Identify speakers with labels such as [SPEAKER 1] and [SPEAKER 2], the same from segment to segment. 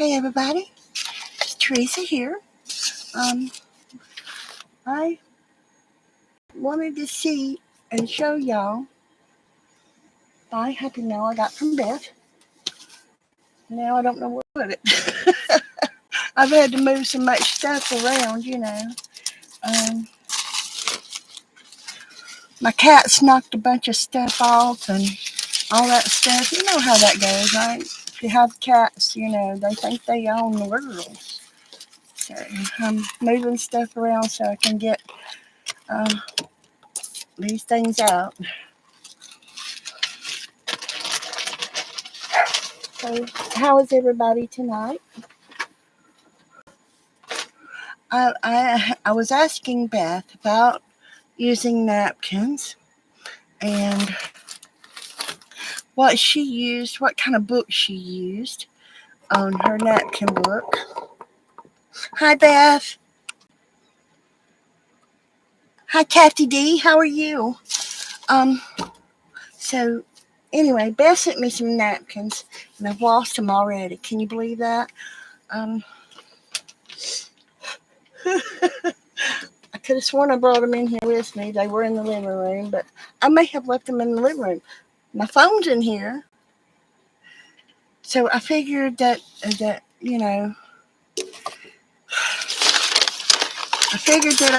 [SPEAKER 1] Hey everybody, it's Teresa here. I wanted to see and show y'all my happy mail I got from Beth. Now I don't know where to put it. I've had to move so much stuff around. Um, my cats knocked a bunch of stuff off and all that stuff. You know how that goes, right? If you have cats, they think they own the world. So I'm moving stuff around so I can get uh, these things out. So, how is everybody tonight? I was asking Beth about using napkins and what she used, what kind of book she used on her napkin book. Hi, Beth. Hi, Kathy D. How are you? Um. So, anyway, Beth sent me some napkins, and I've lost them already. Can you believe that? Um. I could have sworn I brought them in here with me. They were in the living room, but I may have left them in the living room. My phone's in here, so I figured that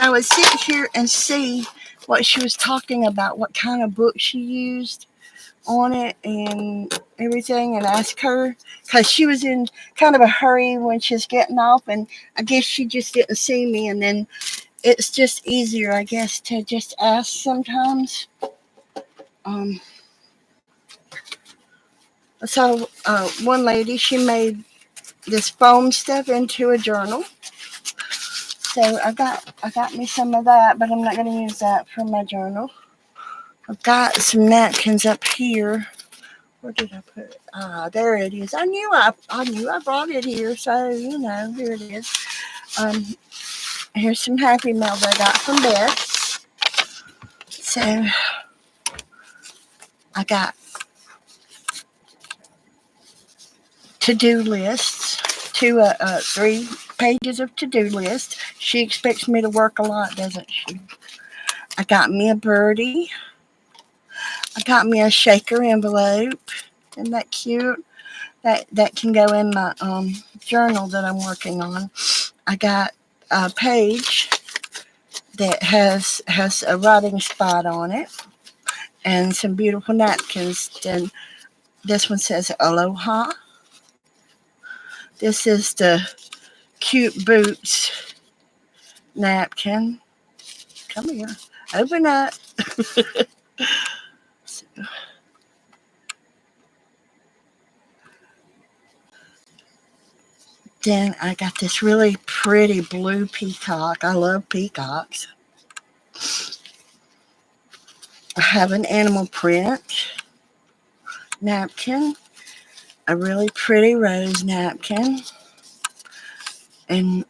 [SPEAKER 1] I would sit here and see what she was talking about, what kind of book she used on it and everything, and ask her because she was in kind of a hurry when she was getting off, and I guess she just didn't see me, and then it's just easier, I guess, to just ask sometimes. Um, so one lady, she made this foam stuff into a journal. So I got me some of that, but I'm not going to use that for my journal. I've got some napkins up here. Where did I put it? There it is. I knew I brought it here, so here it is. Um, Here's some Happy Mail that I got from Beth. So I got to-do lists, 3 pages of to-do list. She expects me to work a lot, doesn't she? I got me a birdie. I got me a shaker envelope. Isn't that cute? That can go in my journal that I'm working on. I got a page that has a writing spot on it and some beautiful napkins. And this one says Aloha. This is the cute boots napkin. Come here. Open up. So, then I got this really pretty blue peacock. I love peacocks. I have an animal print napkin, a really pretty rose napkin, and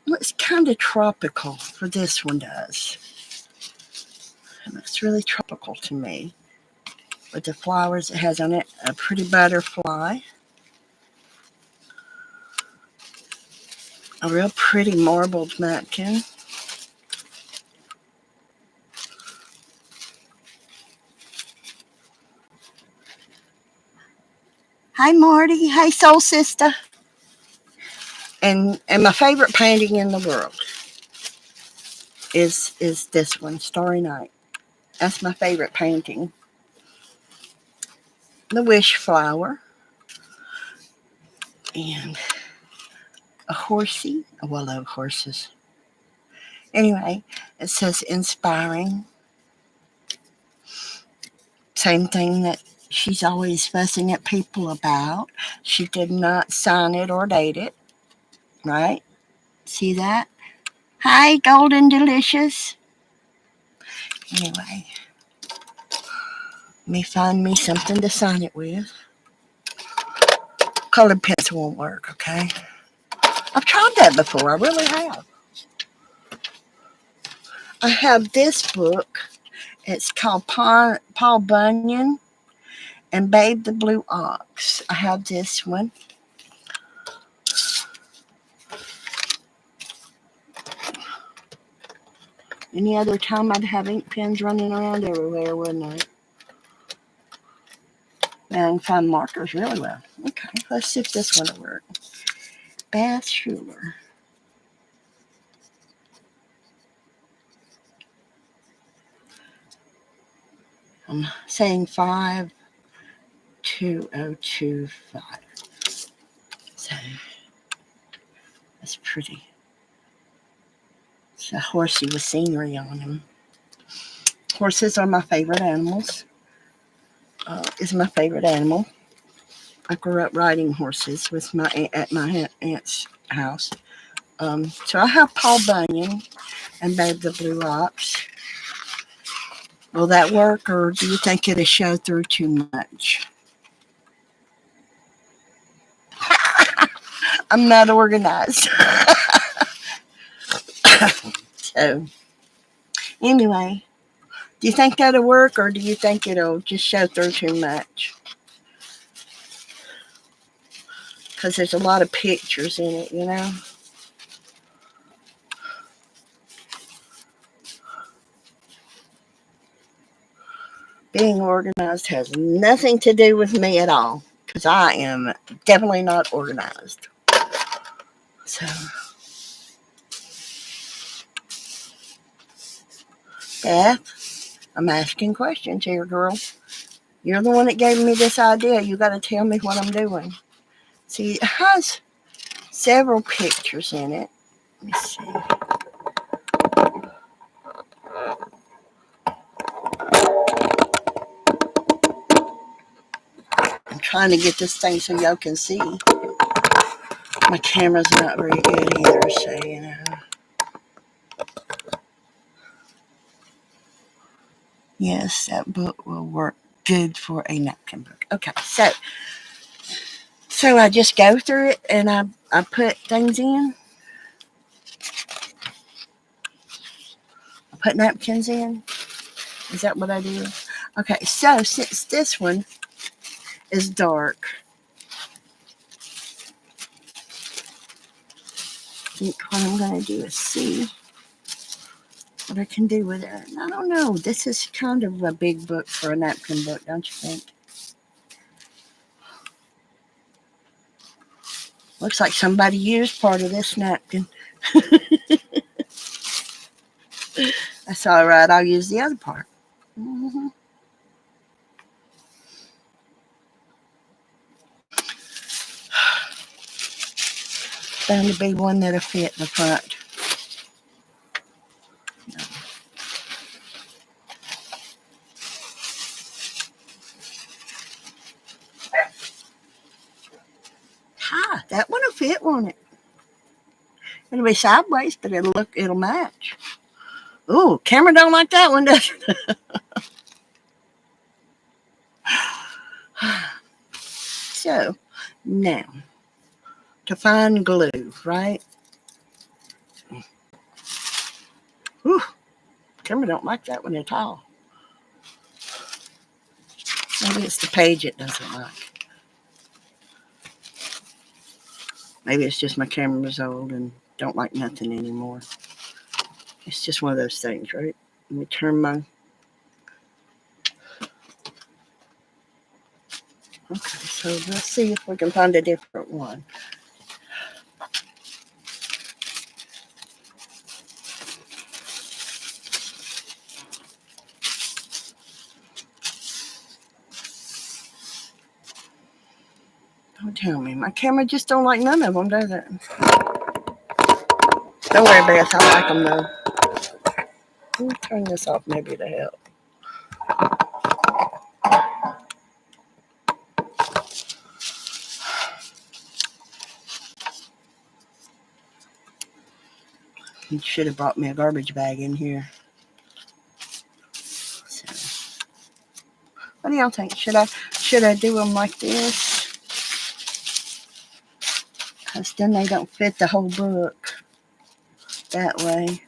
[SPEAKER 1] looks kind of tropical for this one does. It looks really tropical to me with the flowers it has on it. A pretty butterfly, a real pretty marbled napkin. Hi Marty, hi Soul Sister. And my favorite painting in the world is this one, Starry Night. That's my favorite painting. The wish flower and a horsey. Oh, I love horses. Anyway, it says inspiring. Same thing that she's always fussing at people about. She did not sign it or date it, right? See that? Hi, Golden Delicious. Anyway, let me find me something to sign it with. Colored pencil won't work, okay? I've tried that before. I really have. I have this book. It's called Paul Bunyan and Babe the Blue Ox. I have this one. Any other time I'd have ink pens running around everywhere, wouldn't I? Now I can find markers really well. Okay, let's see if this one will work. Beth Schuler. I'm saying 52025. So that's pretty. It's a horsey with scenery on him. Horses are my favorite animals. Is my favorite animal. I grew up riding horses with at my aunt's house. So I have Paul Bunyan and Babe the Blue Ox. Will that work, or do you think it'll show through too much? I'm not organized. So, anyway, do you think that'll work, or do you think it'll just show through too much? Because there's a lot of pictures in it, you know? Being organized has nothing to do with me at all, because I am definitely not organized. So, Beth, I'm asking questions here, girl. You're the one that gave me this idea. You got to tell me what I'm doing. See, it has several pictures in it. Let me see. I'm trying to get this thing so y'all can see. My camera's not very good either, so you know. Yes, that book will work good for a napkin book. Okay, so I just go through it and I put things in. I put napkins in. Is that what I do? Okay, so since this one is dark, I think what I'm going to do is see what I can do with it. I don't know. This is kind of a big book for a napkin book, don't you think? Looks like somebody used part of this napkin. That's all right. I'll use the other part. Mm-hmm. Bound to be one that'll fit in the front. Ha! That one will fit, won't it? It'll be sideways, but it'll match. Ooh, camera don't like that one, does it? So, now, to find glue, right? Ooh, camera don't like that one at all. Maybe it's the page it doesn't like. Maybe it's just my camera's old and don't like nothing anymore. It's just one of those things, right? Let me turn my... Okay, so let's see if we can find a different one. Don't tell me. My camera just don't like none of them, does it? Don't worry, Beth. I like them, though. Let me turn this off maybe to help. You should have brought me a garbage bag in here. So, what do y'all think? Should I do them like this? Because then they don't fit the whole book that way.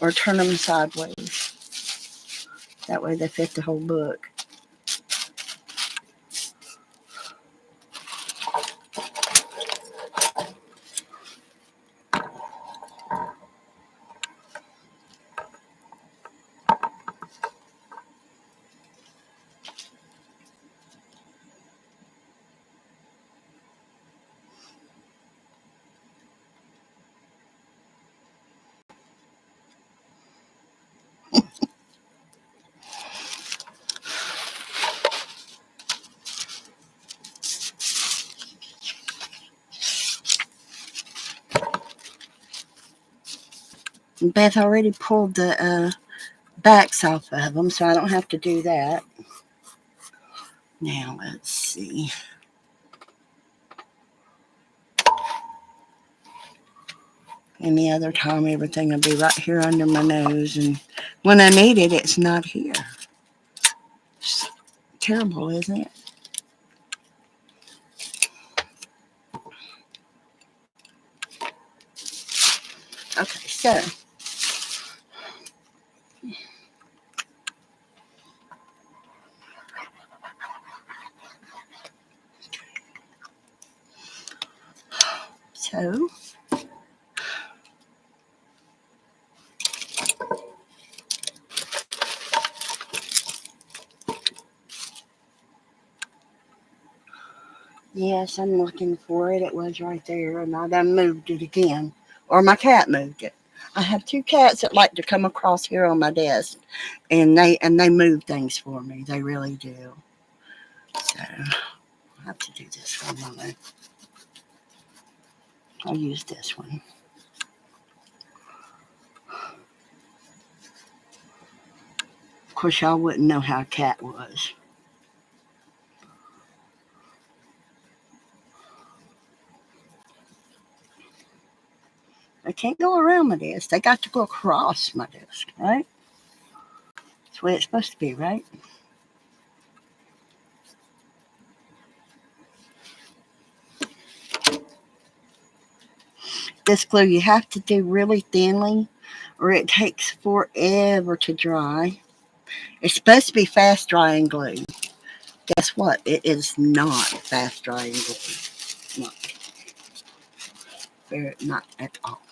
[SPEAKER 1] Or turn them sideways. That way they fit the whole book. Beth already pulled the backs off of them, so I don't have to do that. Now, let's see. Any other time, everything will be right here under my nose, and when I need it, it's not here. It's terrible, isn't it? Okay, so so yes, I'm looking for it. It was right there, and I done moved it again, or my cat moved it. I have two cats that like to come across here on my desk, and they move things for me. They really do. So I have to do this for a moment. I'll use this one. Of course, y'all wouldn't know how a cat was. They can't go around my desk. They got to go across my desk, right? That's the way it's supposed to be, right? This glue you have to do really thinly, or it takes forever to dry. It's supposed to be fast drying glue. Guess what? It is not fast drying glue. Not, not at all.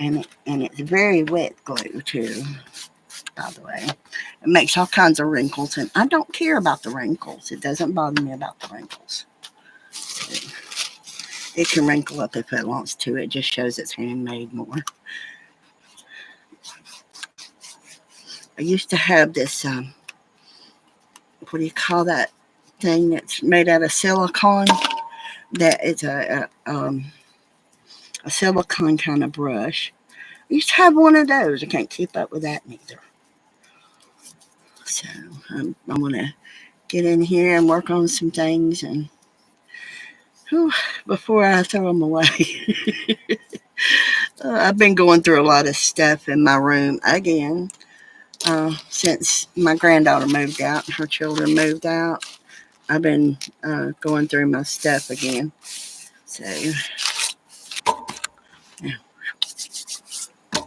[SPEAKER 1] And it's very wet glue too, by the way. It makes all kinds of wrinkles, and I don't care about the wrinkles. It doesn't bother me about the wrinkles. So it can wrinkle up if it wants to. It just shows it's handmade more. I used to have this, what do you call that thing that's made out of silicone? That is a silicone kind of brush. I used to have one of those. I can't keep up with that neither. So I'm going to get in here and work on some things and before I throw them away. I've been going through a lot of stuff in my room again since my granddaughter moved out and her children moved out. I've been going through my stuff again. So, yeah.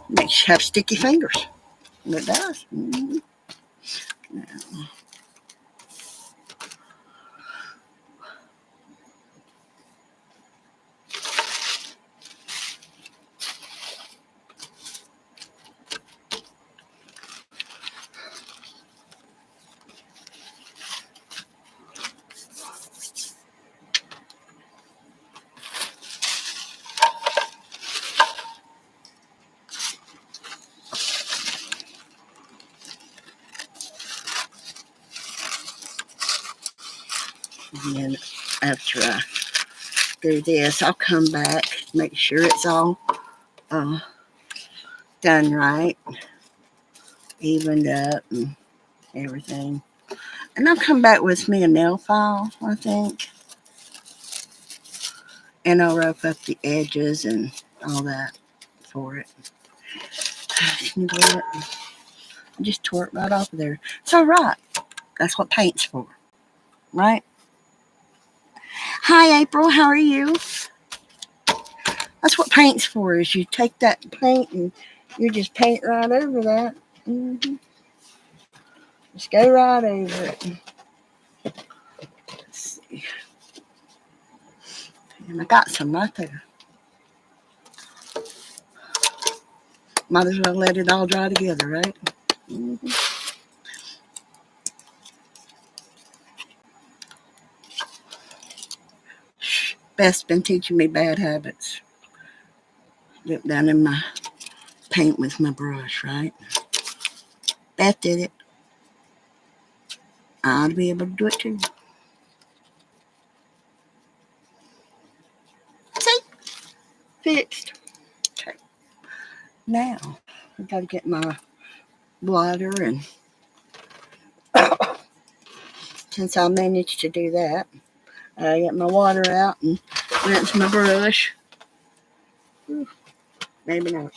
[SPEAKER 1] Makes you have sticky fingers. It does. Mm-hmm. Now, and then after I do this, I'll come back, make sure it's all uh, done right, evened up, and everything. And I'll come back with me a nail file, I think, and I'll rough up the edges and all that for it. Can you believe it? I just tore it right off of there. It's all right. That's what paint's for, right? Hi, April. How are you? That's what paint's for. Is you take that paint and you just paint right over that. Mm-hmm. Just go right over it. Let's see. And I got some right there. Might as well let it all dry together, right? Mm-hmm. Beth's been teaching me bad habits. Dip down in my paint with my brush, right? Beth did it. I ought to be able to do it too. See? Fixed. Okay. Now, I got to get my bladder, and since I managed to do that, I get my water out and rinse my brush. Maybe not.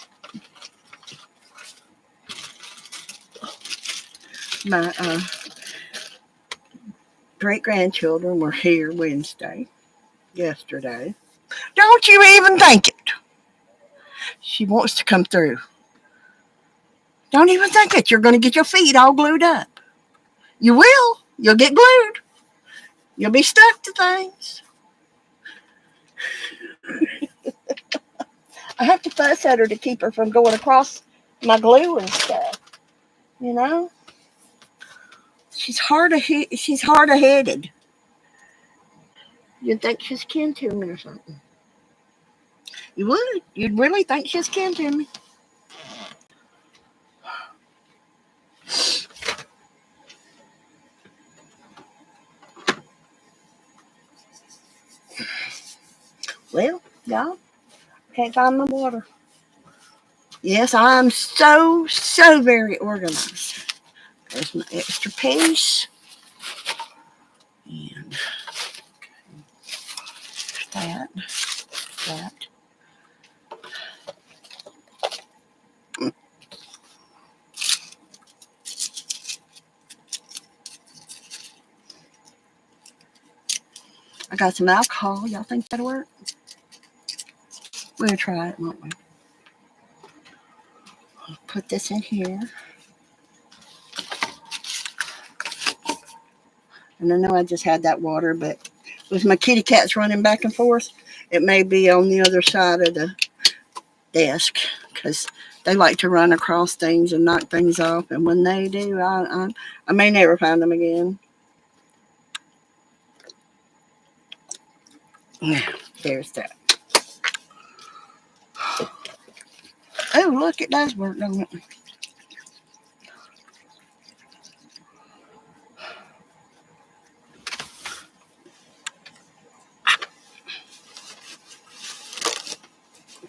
[SPEAKER 1] My great-grandchildren were here yesterday. Don't you even think it. She wants to come through. Don't even think it. You're going to get your feet all glued up. You will. You'll get glued. You'll be stuck to things. I have to fuss at her to keep her from going across my glue and stuff. You know? She's hard-headed. You'd think she's kin to me or something. You would. You'd really think she's kin to me. Well, y'all, can't find my water. Yes, I'm so very organized. There's my extra piece. And that. I got some alcohol. Y'all think that'll work? We'll try it, won't we? I'll put this in here. And I know I just had that water, but with my kitty cats running back and forth, it may be on the other side of the desk because they like to run across things and knock things off. And when they do, I may never find them again. Yeah, there's that. Oh, look, it does work, doesn't it?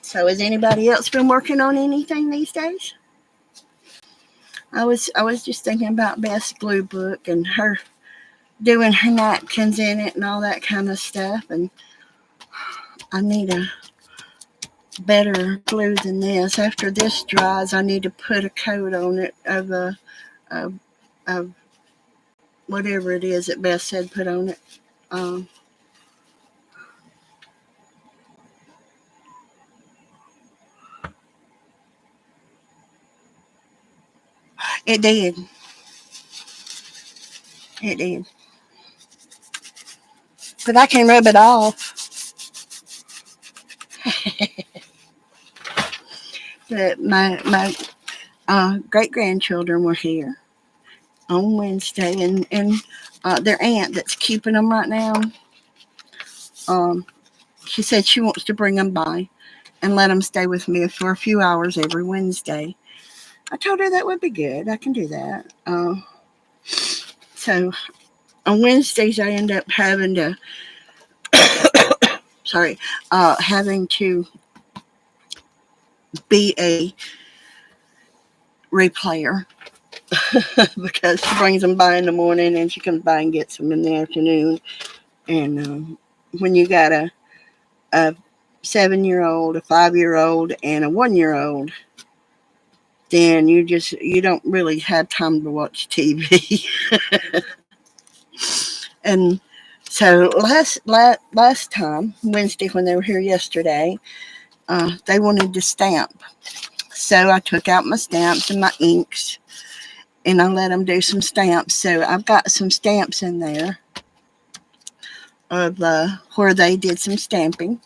[SPEAKER 1] So has anybody else been working on anything these days? I was just thinking about Beth's glue book and her doing her napkins in it and all that kind of stuff. And I need a better glue than this. After this dries, I need to put a coat on it of whatever it is that Beth said put on it. It did. It did. But I can rub it off. My great-grandchildren were here on Wednesday, and their aunt that's keeping them right now, she said she wants to bring them by and let them stay with me for a few hours every Wednesday. I told her that would be good. I can do that. So on Wednesdays, I end up having to, having to be a replayer because she brings them by in the morning and she comes by and gets them in the afternoon. And when you got a 7-year-old, a 5-year-old, and a 1-year-old, then you don't really have time to watch TV. And so last time, Wednesday, when they were here yesterday, they wanted to stamp. So I took out my stamps and my inks, and I let them do some stamps. So I've got some stamps in there of where they did some stamping.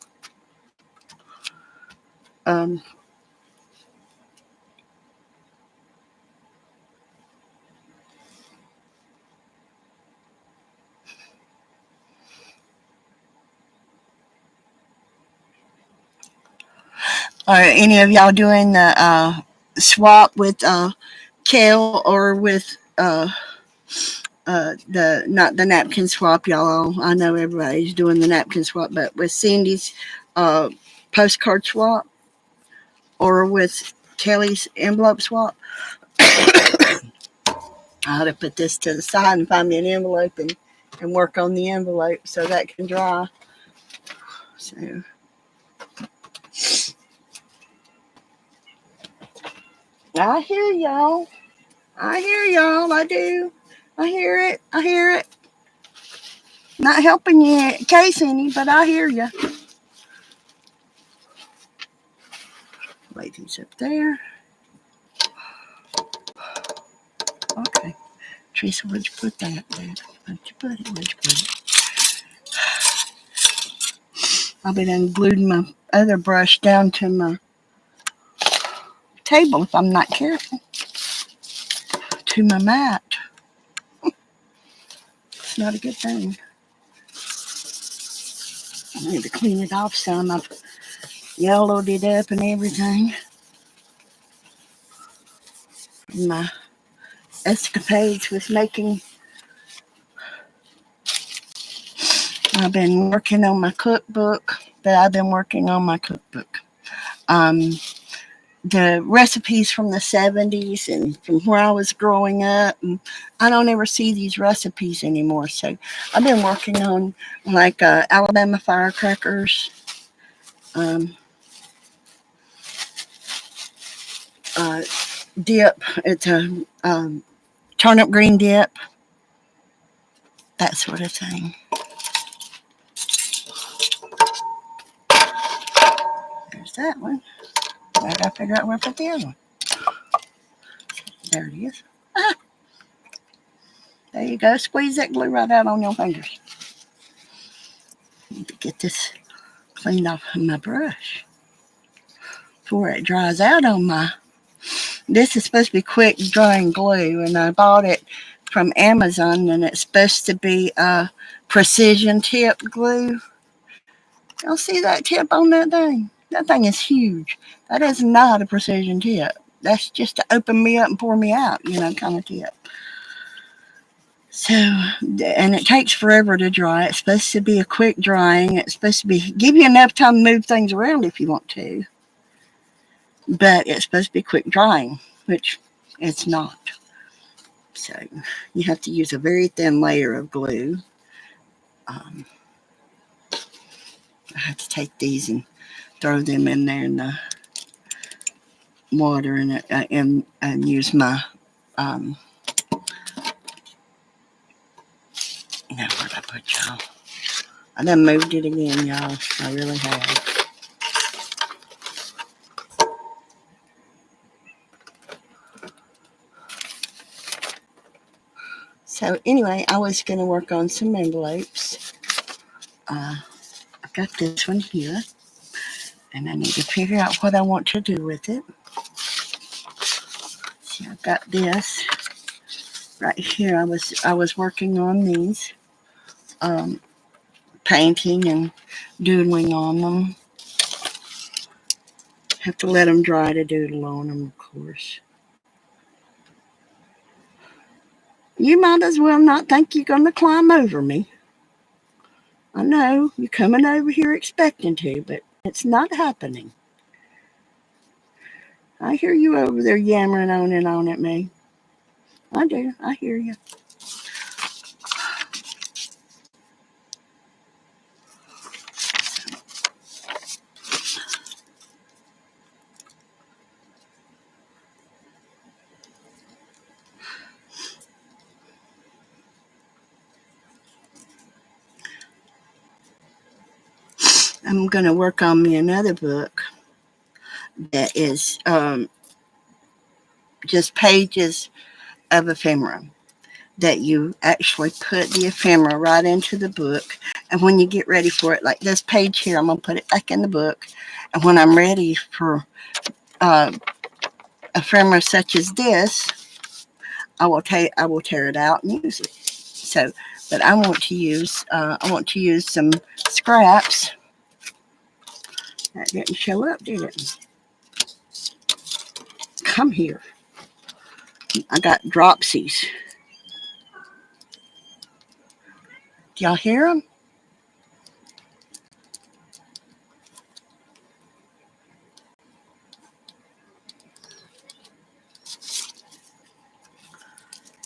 [SPEAKER 1] Are any of y'all doing the swap with kale or with the not the napkin swap, y'all. I know everybody's doing the napkin swap, but with Cindy's uh, postcard swap or with Kelly's envelope swap, I ought to put this to the side and find me an envelope and work on the envelope so that can dry. So I hear y'all. I hear y'all. I do. I hear it. I hear it. Not helping you in case any, but I hear you. Lay these up there. Okay. Teresa, where'd you put that? Where'd you put it? Where'd you put it? I'll be done glued my other brush down to my table if I'm not careful. To my mat. It's not a good thing. I need to clean it off some. I've yellowed it up and everything. My escapades with making. I've been working on my cookbook. Um, the recipes from the 70s and from where I was growing up. And I don't ever see these recipes anymore. So I've been working on like Alabama firecrackers, um, uh, dip. It's a turnip green dip, that sort of thing. There's that one. I gotta figure out where to put the other one. There it is. Ah, there you go. Squeeze that glue right out on your fingers. Need to get this cleaned off of my brush before it dries out on my. This is supposed to be quick drying glue, and I bought it from Amazon, and it's supposed to be a precision tip glue. Y'all see that tip on that thing? That thing is huge. That is not a precision tip. That's just to open me up and pour me out, kind of tip. So, and it takes forever to dry. It's supposed to be a quick drying. It's supposed to give you enough time to move things around if you want to. But it's supposed to be quick drying, which it's not. So you have to use a very thin layer of glue. I have to take these and throw them in there in the water and use my where'd I put y'all? I done moved it again, y'all. I really have. So anyway, I was going to work on some envelopes. I got this one here, and I need to figure out what I want to do with it. See, I've got this right here. I was working on these, painting and doodling on them. Have to let them dry to doodle on them, of course. You might as well not think you're going to climb over me. I know you're coming over here expecting to, but it's not happening. I hear you over there yammering on and on at me. I do. I hear you. I'm going to work on me another book that is just pages of ephemera, that you actually put the ephemera right into the book. And when you get ready for it, like this page here, I'm going to put it back in the book. And when I'm ready for ephemera such as this, I will tear it out and use it. So, but I want to use some scraps. That didn't show up, did it? Come here. I got dropsies. Do y'all hear them?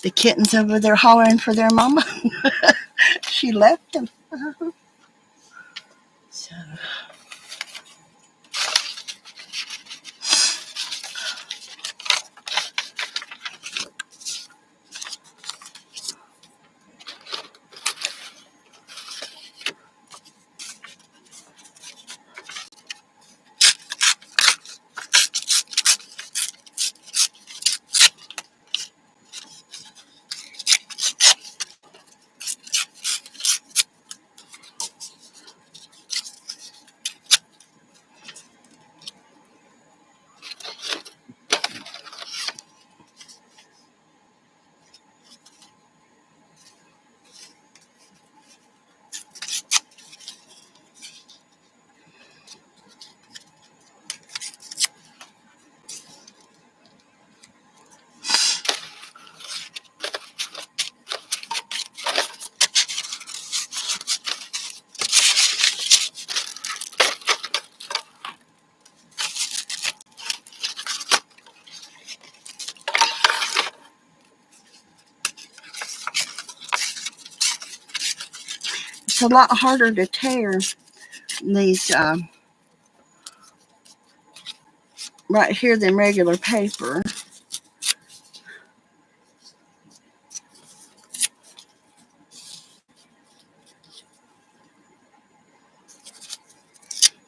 [SPEAKER 1] The kitten's over there hollering for their mama. She left them. So, it's a lot harder to tear these right here than regular paper.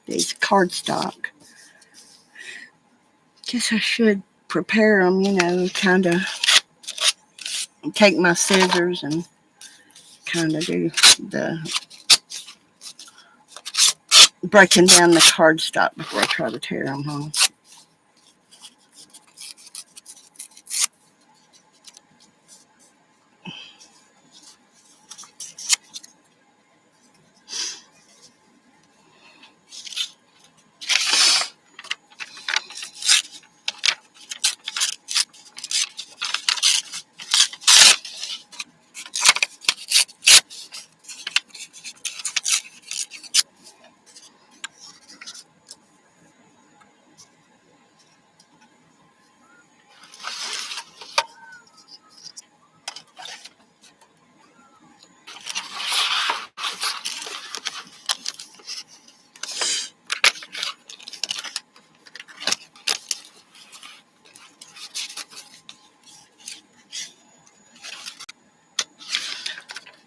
[SPEAKER 1] These cardstock. Guess I should prepare them, kind of take my scissors and kind of do the breaking down the cardstock before I try to tear them home.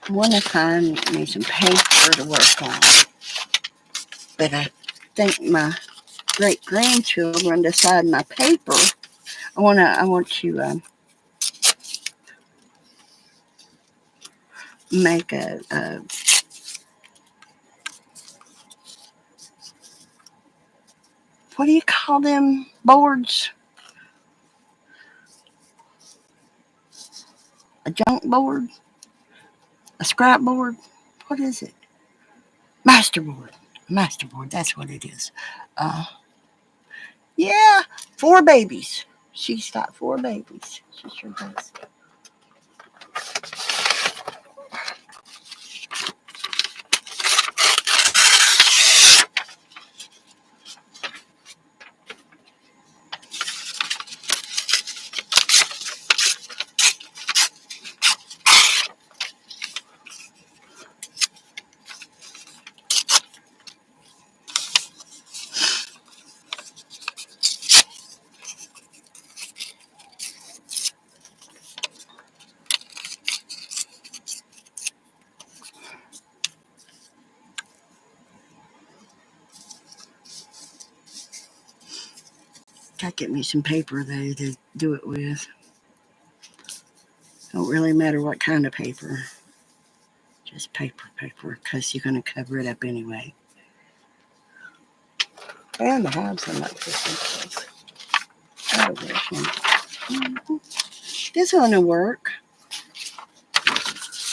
[SPEAKER 1] I want to find me some paper to work on, but I think my great grandchildren decide my paper. I want to make a what do you call them boards? A junk board? A scrap board? What is it? Masterboard. Masterboard. That's what it is. Uh, yeah, 4 babies. She's got 4 babies. She sure does. Gotta get me some paper though to do it with. Don't really matter what kind of paper. Just paper, because you're gonna cover it up anyway. And I have some like this. Oh, there's one. This one will work.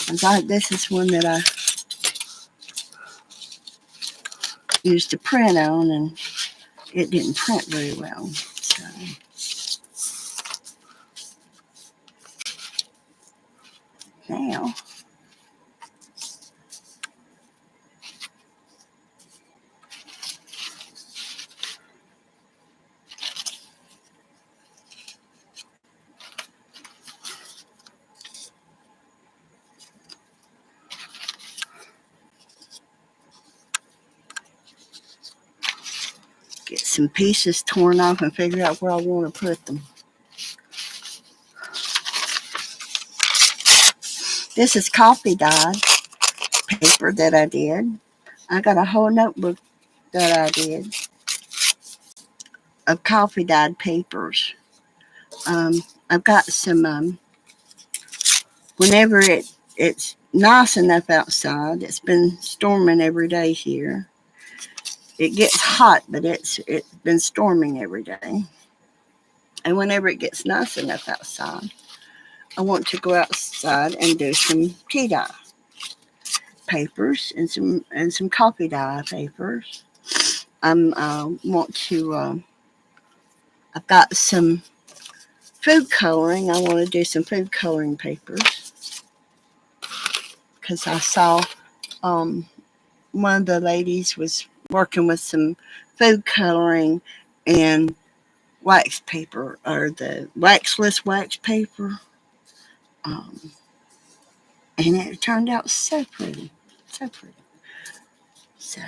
[SPEAKER 1] This is one that I used to print on, and it didn't print very well. So now. Get some pieces torn off and figure out where I want to put them. This is coffee dyed paper that I did. I got a whole notebook that I did of coffee dyed papers. I've got some, whenever it's nice enough outside, it's been storming every day here. It gets hot, but it's been storming every day. And whenever it gets nice enough outside, I want to go outside and do some tea dye papers and some coffee dye papers. Want to. I've got some food coloring. I want to do some food coloring papers because I saw one of the ladies was working with some food coloring and wax paper, or the waxless wax paper. Um, and it turned out so pretty. So pretty. So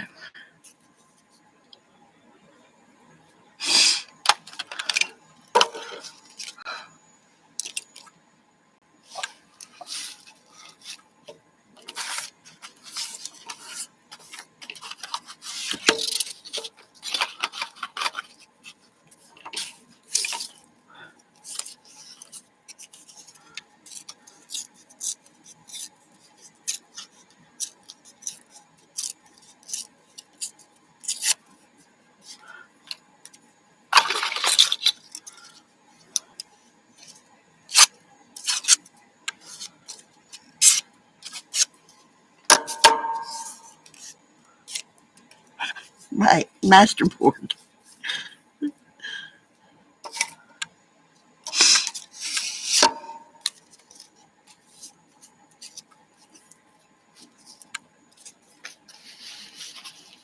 [SPEAKER 1] right, masterboard.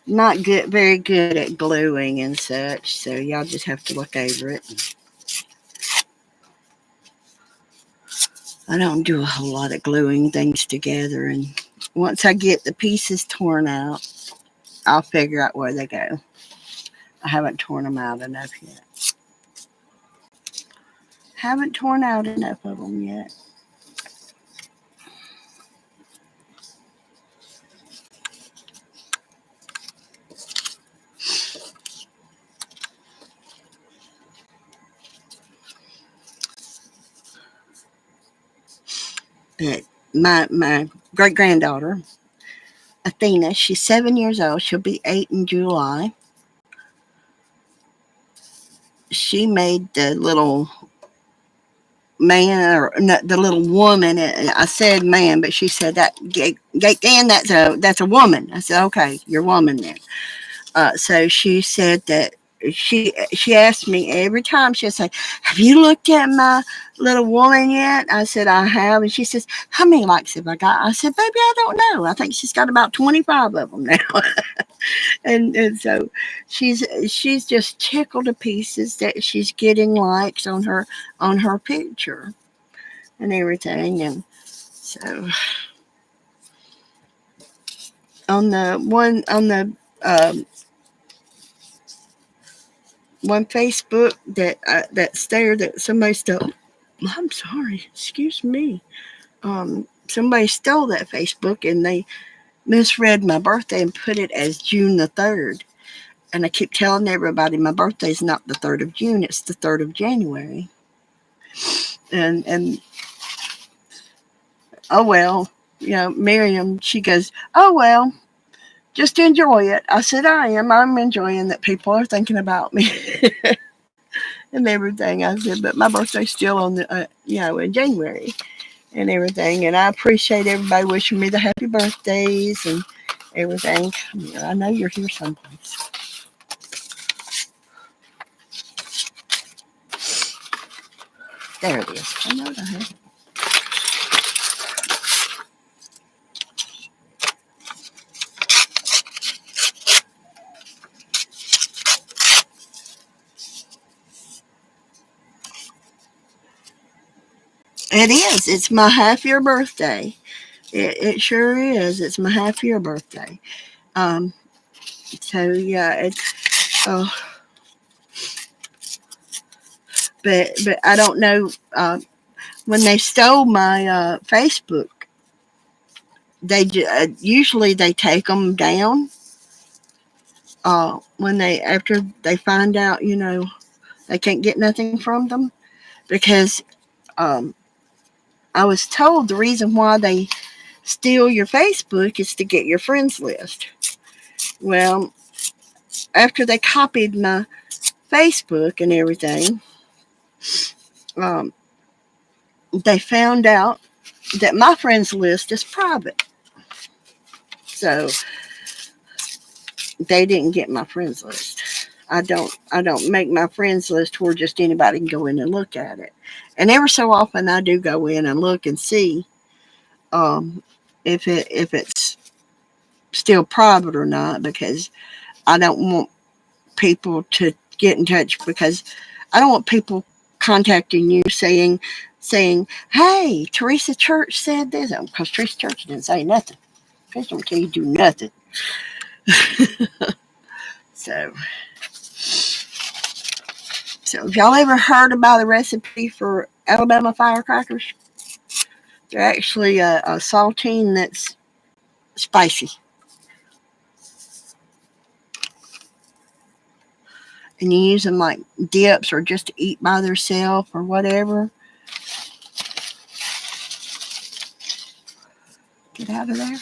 [SPEAKER 1] Not good, very good at gluing and such, so y'all just have to look over it. I don't do a whole lot of gluing things together, and once I get the pieces torn out, I'll figure out where they go. I haven't torn them out enough yet. Haven't torn out enough of them yet. But my great granddaughter, Athena, she's 7 years old. She'll be 8 in July. She made the little man, or not the little woman. I said man, but she said that Dan, that's a woman. I said, okay, you're a woman then. So she said that she asked me every time. She'd say, "Have you looked at my little woman yet?" I said, "I have." And she says, "How many likes have I got?" I said, "Baby, I don't know. I think she's got about 25 of them now." and so she's just tickled to pieces that she's getting likes on her picture and everything. And so on the one Facebook that's there, that somebody stole. I'm sorry, excuse me. Somebody stole that Facebook and they misread my birthday and put it as June the 3rd. And I keep telling everybody my birthday's not the 3rd of June, it's the 3rd of January. And oh well, Miriam, she goes, "Oh well, just enjoy it." I said, I'm enjoying that people are thinking about me and everything. I said, but my birthday's still on in January and everything. And I appreciate everybody wishing me the happy birthdays and everything. Come here, I know you're here someplace. There it is. I know I have it. It is. It's my half year birthday. It sure is. It's my half year birthday. Um, so yeah, uh, but I don't know. When they stole my Facebook, usually they take them down. When they after they find out, they can't get nothing from them because um, I was told the reason why they steal your Facebook is to get your friends list. Well, after they copied my Facebook and everything, um, they found out that my friends list is private. So they didn't get my friends list. I don't make my friends list where just anybody can go in and look at it. And ever so often I do go in and look and see um, if it's still private or not, because I don't want people to get in touch, because I don't want people contacting you saying, "Hey, Teresa Church said this," because Teresa Church didn't say nothing. Church don't tell you do nothing. So, so if y'all ever heard about a recipe for Alabama firecrackers, they're actually a saltine that's spicy, and you use them like dips or just to eat by themselves or whatever. Get out of there.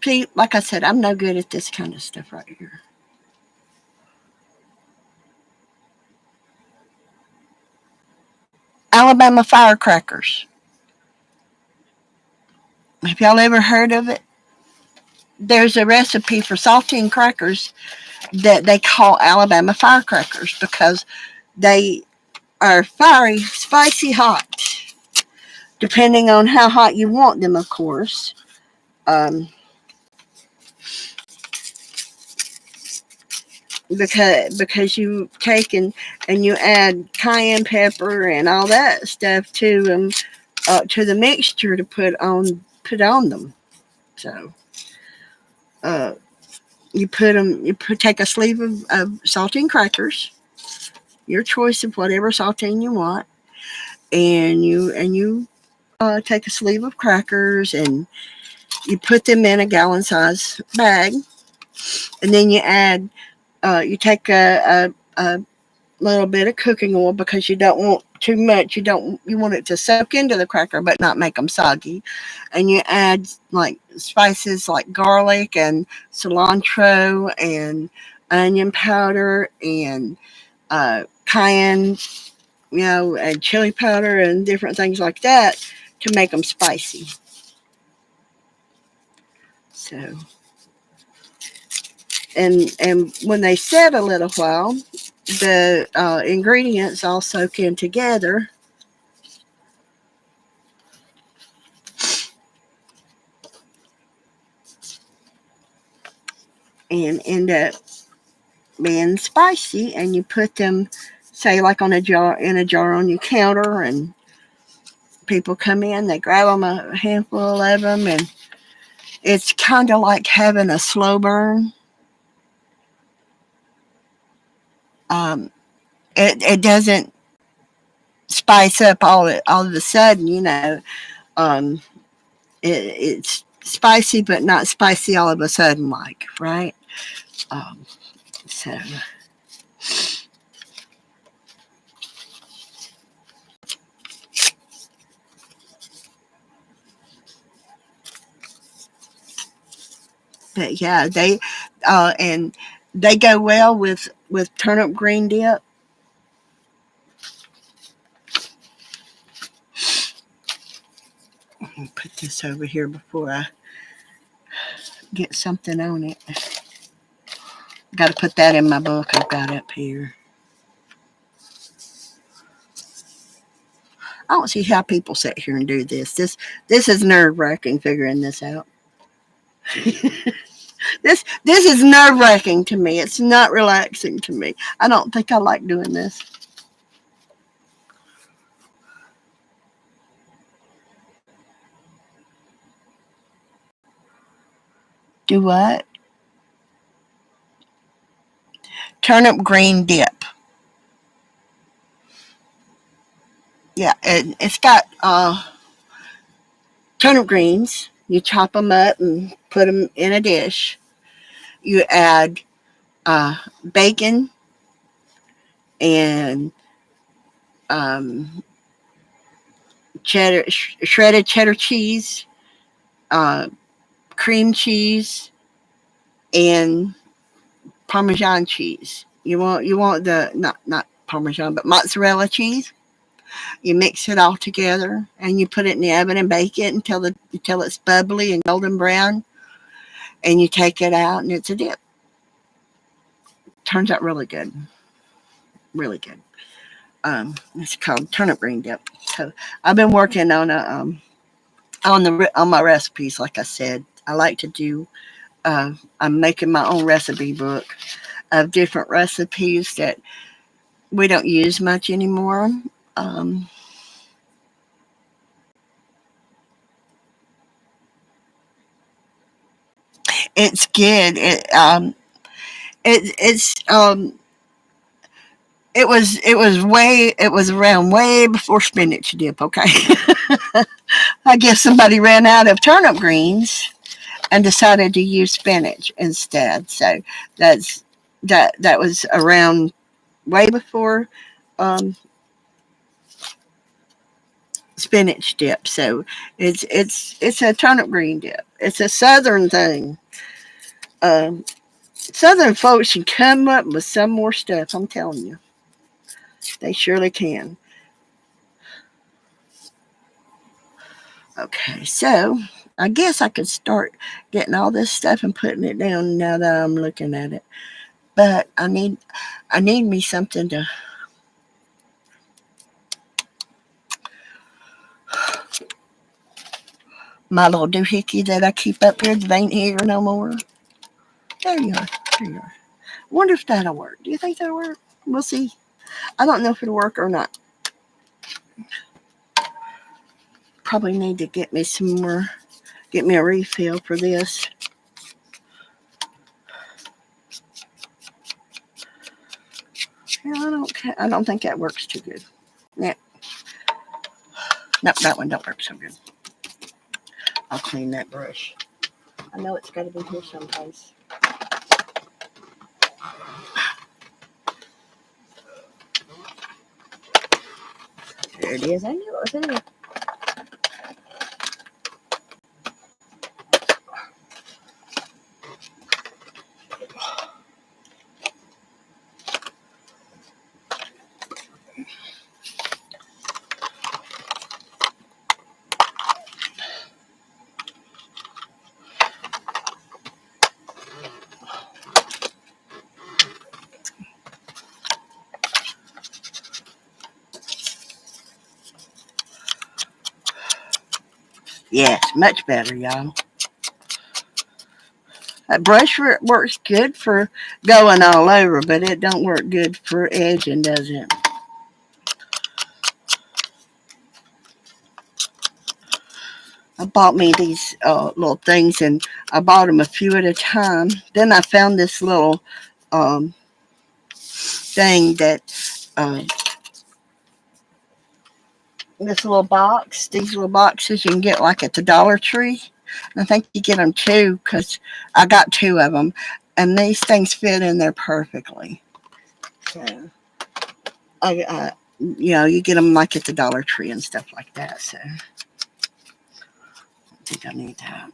[SPEAKER 1] See, like I said, I'm no good at this kind of stuff right here. Alabama firecrackers. Have y'all ever heard of it? There's a recipe for saltine crackers that they call Alabama firecrackers because they are fiery, spicy hot, depending on how hot you want them, of course. Um, because you take and you add cayenne pepper and all that stuff to them, to the mixture to put on them. So uh, take a sleeve of saltine crackers, your choice of whatever saltine you want, and you take a sleeve of crackers and you put them in a gallon size bag, and then you take a little bit of cooking oil because you don't want too much. You want it to soak into the cracker but not make them soggy. And you add like spices like garlic and cilantro and onion powder and cayenne, and chili powder and different things like that to make them spicy. So, and when they set a little while, the ingredients all soak in together, and end up being spicy. And you put them, say, like in a jar on your counter, and people come in, they grab them, a handful of them, and it's kind of like having a slow burn. Um, it doesn't spice up all of a sudden, Um, it's spicy, but not spicy all of a sudden, like, right? Um, so, but yeah, and they go well with turnip green dip. Let me put this over here before I get something on it. Got to put that in my book I've got up here. I don't see how people sit here and do this. This is nerve wracking figuring this out. This is nerve wracking to me. It's not relaxing to me. I don't think I like doing this. Do what? Turnip green dip. Yeah, it's got turnip greens. You chop them up and put them in a dish. You add bacon and um, shredded cheddar cheese, uh, cream cheese, and Parmesan cheese. You want the not Parmesan but mozzarella cheese. You mix it all together and you put it in the oven and bake it until it's bubbly and golden brown. And you take it out and it's a dip. Turns out really good, really good. It's called turnip green dip. So I've been working on my recipes. Like I said, I like to do. I'm making my own recipe book of different recipes that we don't use much anymore. Um, it's good. It's it was around way before spinach dip. Okay, I guess somebody ran out of turnip greens and decided to use spinach instead. So that's that was around way before um, spinach dip. So it's a turnip green dip. It's a southern thing. Um, Southern folks should come up with some more stuff. I'm telling you, they surely can. Okay, so I guess I could start getting all this stuff and putting it down now that I'm looking at it. But I need me something to my little doohickey that I keep up here that ain't here no more. There you are. There you are. Wonder if that'll work. Do you think that'll work? We'll see. I don't know if it'll work or not. Probably need to get me some more. Get me a refill for this. Yeah, I don't think that works too good. Yeah. Nope, that one don't work so good. I'll clean that brush. I know it's got to be here someplace. There it is. I knew it was there. Yes, much better, y'all. That brush works good for going all over, but it don't work good for edging, does it? I bought me these little things, and I bought them a few at a time. Then I found this little thing that uh, this little box. These little boxes you can get like at the Dollar Tree. I think you get them two because I got two of them, and these things fit in there perfectly. So you get them like at the Dollar Tree and stuff like that. So I think I need that.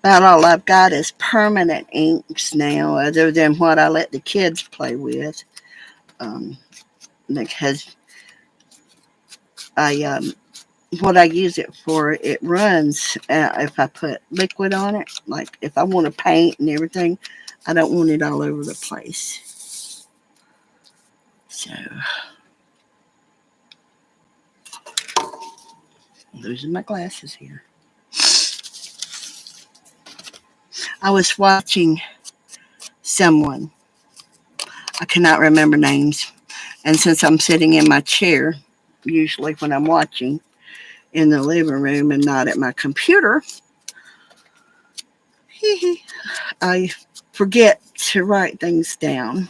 [SPEAKER 1] About all I've got is permanent inks now, other than what I let the kids play with. Um, because I what I use it for, it runs if I put liquid on it. Like if I want to paint and everything, I don't want it all over the place. So, losing my glasses here. I was watching someone. I cannot remember names. And since I'm sitting in my chair, usually when I'm watching in the living room and not at my computer, I forget to write things down.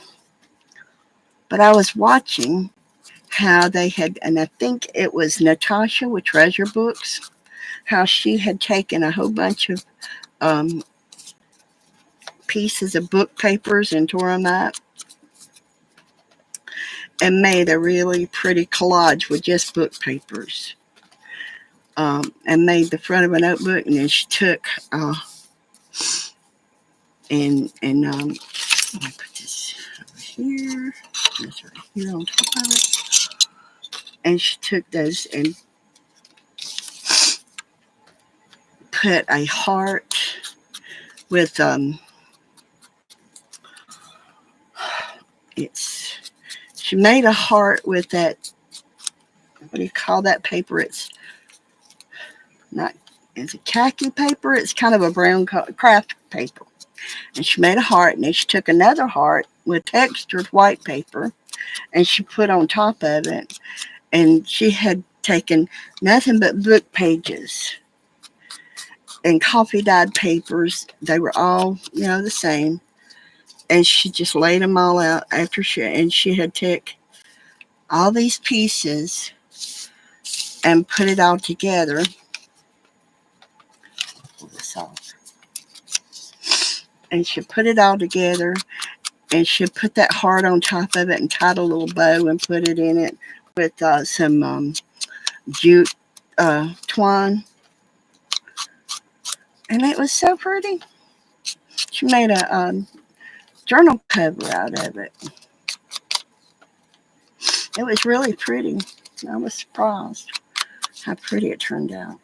[SPEAKER 1] But I was watching how they had, and I think it was Natasha with Treasure Books, how she had taken a whole bunch of um, pieces of book papers and tore them up and made a really pretty collage with just book papers. And made the front of a notebook, and then she took and let me put this over here, this right here on top of it, and she took those and put a heart with it's she made a heart with that, what do you call that paper? It's not, it's a khaki paper. It's kind of a brown craft paper. And she made a heart, and then she took another heart with textured white paper, and she put on top of it. And she had taken nothing but book pages and coffee dyed papers. They were all, the same. And she just laid them all out after she had took all these pieces and put it all together. Pull this off. And she put it all together, and she put that heart on top of it and tied a little bow and put it in it with some jute twine. And it was so pretty. She made a journal cover out of it. It was really pretty. I was surprised how pretty it turned out.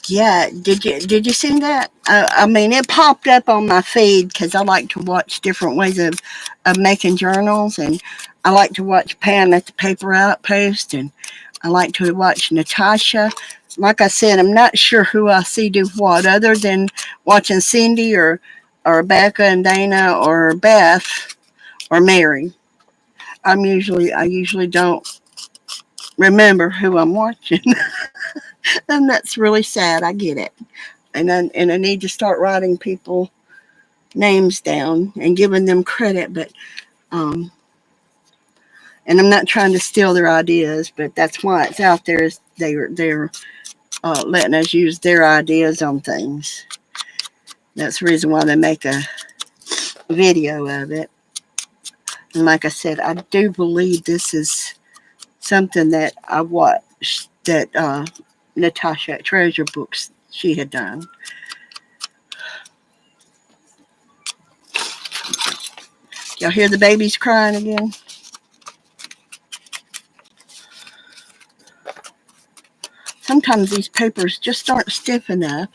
[SPEAKER 1] Yeah, did you see that? I mean, it popped up on my feed because I like to watch different ways of making journals, and I like to watch Pam at the Paper Outpost, and I like to watch Natasha. Like I said, I'm not sure who I see do what, other than watching Cindy or Becca and Dana or Beth or Mary. I usually don't remember who I'm watching, and that's really sad. I get it. And I need to start writing people names down and giving them credit. But um, and I'm not trying to steal their ideas, but that's why it's out there. Is they're letting us use their ideas on things. That's the reason why they make a video of it. And like I said, I do believe this is something that I watched that Natasha at Treasure Books she had done. Y'all hear the babies crying again? Sometimes these papers just aren't stiff enough,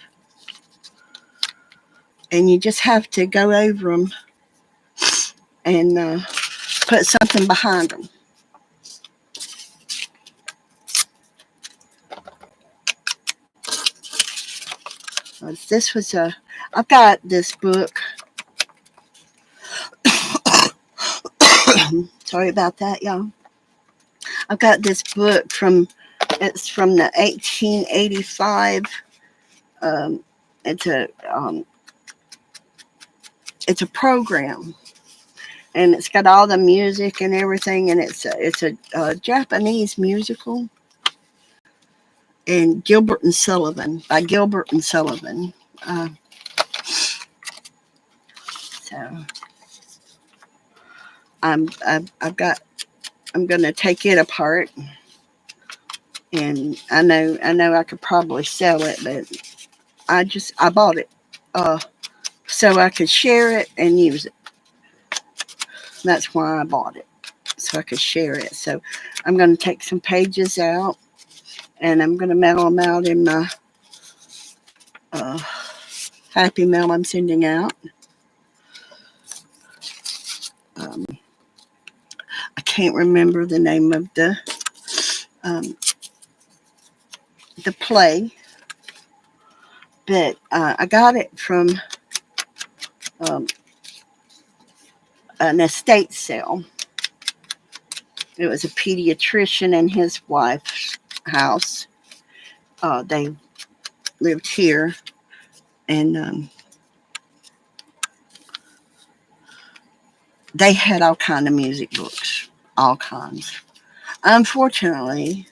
[SPEAKER 1] and you just have to go over them and put something behind them. This was I've got this book. Sorry about that, y'all. I've got this book it's from the 1885. Um, it's a um, it's a program, and it's got all the music and everything, and it's a Japanese musical. And Gilbert and Sullivan by Gilbert and Sullivan. Uh, So I've got I'm gonna take it apart, and I know I could probably sell it, but I bought it uh so I could share it and use it. That's why I bought it, so I could share it. So I'm gonna take some pages out, and I'm gonna mail them out in my uh, happy mail I'm sending out. Um, I can't remember the name of um, the play, but I got it from um, an estate sale. It was a pediatrician and his wife's house. They lived here, and they had all kind of music books, all kinds. Unfortunately,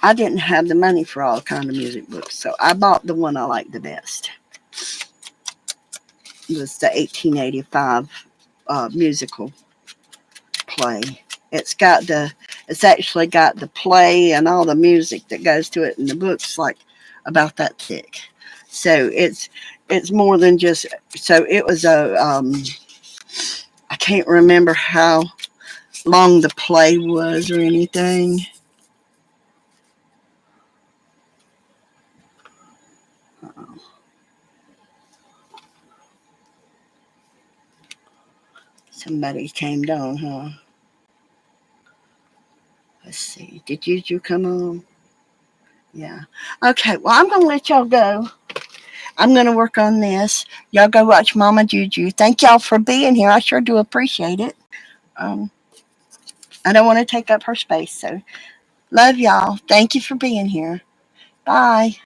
[SPEAKER 1] I didn't have the money for all kind of music books, so I bought the one I liked the best. It was the 1885 musical play. It's got it's actually got the play and all the music that goes to it, and the book's like about that thick. So it's more than just. So it was I can't remember how long the play was or anything. Somebody came down, huh? Let's see. Did you come on? Yeah. Okay. Well, I'm gonna let y'all go. I'm gonna work on this. Y'all go watch Mama Juju. Thank y'all for being here. I sure do appreciate it. Um, I don't want to take up her space, so love y'all. Thank you for being here. Bye.